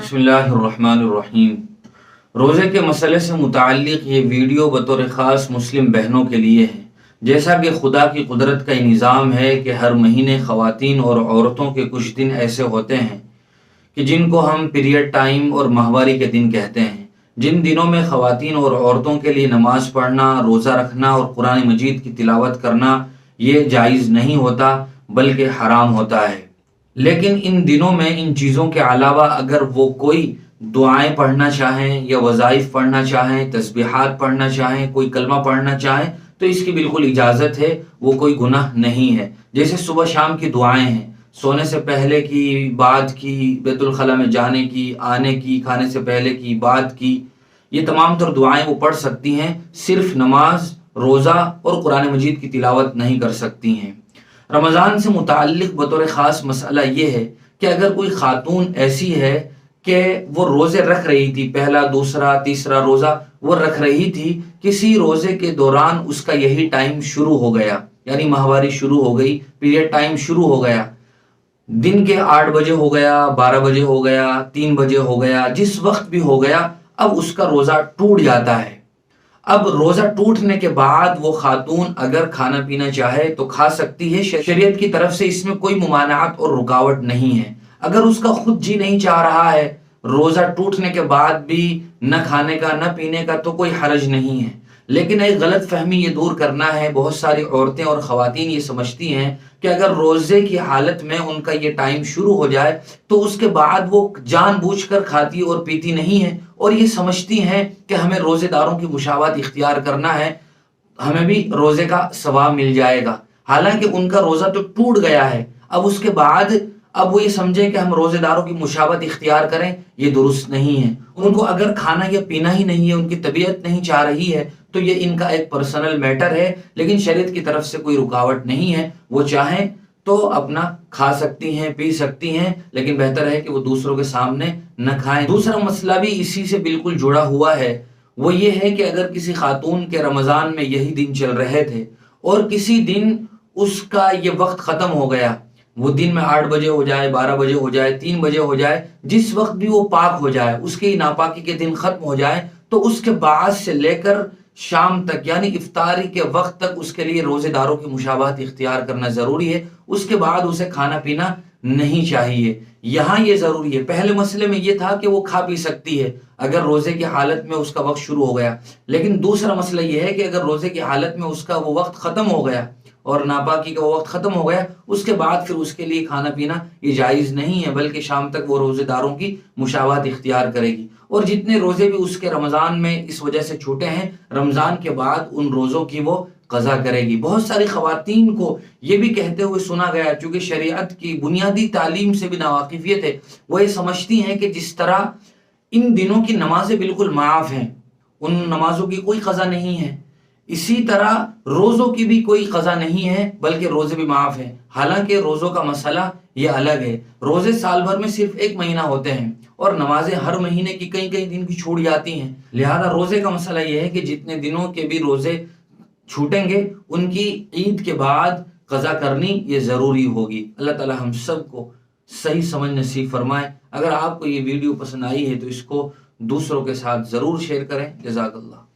बिस्मिल्लाहिर्रहमानिर्रहीम। रोज़े के मसले से मुताल्लिक़ ये वीडियो बतौर ख़ास मुस्लिम बहनों के लिए है। जैसा कि खुदा की कुदरत का निज़ाम है कि हर महीने ख़वातीन और औरतों के कुछ दिन ऐसे होते हैं कि जिनको हम पीरियड टाइम और माहवारी के दिन कहते हैं, जिन दिनों में ख़वातीन और औरतों के लिए नमाज़ पढ़ना, रोज़ा रखना और कुरान मजीद की तिलावत करना ये जायज़ नहीं होता बल्कि हराम होता है। लेकिन इन दिनों में इन चीज़ों के अलावा अगर वो कोई दुआएं पढ़ना चाहें या वज़ाइफ पढ़ना चाहें, तस्बीहात पढ़ना चाहें, कोई कलमा पढ़ना चाहें तो इसकी बिल्कुल इजाज़त है, वो कोई गुनाह नहीं है। जैसे सुबह शाम की दुआएं हैं, सोने से पहले की, बाद की, बैतुल खला में जाने की, आने की, खाने से पहले की, बाद की, ये तमाम तर दुआएं वो पढ़ सकती हैं। सिर्फ नमाज, रोज़ा और कुरान मजीद की तिलावत नहीं कर सकती हैं। रमज़ान से मुताल्लिक़ बतौर ख़ास मसला ये है कि अगर कोई खातून ऐसी है कि वो रोज़े रख रही थी, पहला, दूसरा, तीसरा रोज़ा वो रख रही थी, किसी रोज़े के दौरान उसका यही टाइम शुरू हो गया, यानी माहवारी शुरू हो गई, पीरियड टाइम शुरू हो गया, दिन के 8 बजे हो गया, 12 बजे हो गया, 3 बजे हो गया, जिस वक्त भी हो गया, अब उसका रोज़ा टूट जाता है। अब रोज़ा टूटने के बाद वो खातून अगर खाना पीना चाहे तो खा सकती है। शरीयत की तरफ से इसमें कोई मुमानात और रुकावट नहीं है। अगर उसका खुद जी नहीं चाह रहा है रोज़ा टूटने के बाद भी न खाने का न पीने का तो कोई हरज नहीं है। लेकिन एक गलत फहमी ये दूर करना है। बहुत सारी औरतें और ख़वातीन ये समझती हैं कि अगर रोज़े की हालत में उनका ये टाइम शुरू हो जाए तो उसके बाद वो जानबूझकर खाती और पीती नहीं है और ये समझती हैं कि हमें रोज़ेदारों की मुशावत इख्तियार करना है, हमें भी रोज़े का सवाब मिल जाएगा। हालांकि उनका रोज़ा तो टूट गया है, अब उसके बाद अब वो ये समझें कि हम रोज़ेदारों की मुशावत इख्तियार करें, ये दुरुस्त नहीं है। उनको अगर खाना या पीना ही नहीं है, उनकी तबीयत नहीं चाह रही है तो ये इनका एक पर्सनल मैटर है, लेकिन शरीयत की तरफ से कोई रुकावट नहीं है। वो चाहें तो अपना खा सकती हैं, पी सकती हैं, लेकिन बेहतर है कि वो दूसरों के सामने न खाएं। दूसरा मसला भी इसी से बिल्कुल जुड़ा हुआ है, वो ये है कि अगर किसी खातून के रमज़ान में यही दिन चल रहे थे और किसी दिन उसका ये वक्त ख़त्म हो गया, वो दिन में 8 बजे हो जाए, 12 बजे हो जाए, 3 बजे हो जाए, जिस वक्त भी वो पाक हो जाए, उसकी नापाकी के दिन ख़त्म हो जाए, तो उसके बाद से लेकर शाम तक यानी इफ्तारी के वक्त तक उसके लिए रोज़ेदारों की मुशाबहत इख्तियार करना ज़रूरी है। उसके बाद उसे खाना पीना नहीं चाहिए। यहाँ ये ज़रूरी है। पहले मसले में ये था कि वो खा पी सकती है अगर रोज़े की हालत में उसका वक्त शुरू हो गया, लेकिन दूसरा मसला ये है कि अगर रोज़े की हालत में उसका वो वक्त ख़त्म हो गया और नापाकी का वक्त ख़त्म हो गया, उसके बाद फिर उसके लिए खाना पीना ये जायज़ नहीं है, बल्कि शाम तक वो रोज़ेदारों की मुशावहत इख्तियार करेगी। और जितने रोज़े भी उसके रमज़ान में इस वजह से छूटे हैं, रमज़ान के बाद उन रोज़ों की वो क़ज़ा करेगी। बहुत सारी ख़वातीन को ये भी कहते हुए सुना गया, चूँकि शरीयत की बुनियादी तालीम से भी नावाकिफ़ियत है, वो ये समझती हैं कि जिस तरह इन दिनों की नमाज़ें बिल्कुल माफ़ हैं, उन नमाज़ों की कोई क़ज़ा नहीं है, इसी तरह रोज़ों की भी कोई क़ज़ा नहीं है, बल्कि रोज़े भी माफ़ हैं। हालांकि रोज़ों का मसला ये अलग है। रोज़े साल भर में सिर्फ 1 महीना होते हैं और नमाजें हर महीने की कई कई दिन की छूट जाती हैं। लिहाजा रोज़े का मसला ये है कि जितने दिनों के भी रोज़े छूटेंगे उनकी ईद के बाद क़ज़ा करनी ये ज़रूरी होगी। अल्लाह ताला हम सब को सही समझ नसीब फरमाए। अगर आपको ये वीडियो पसंद आई है तो इसको दूसरों के साथ ज़रूर शेयर करें। जज़ाकल्लाह।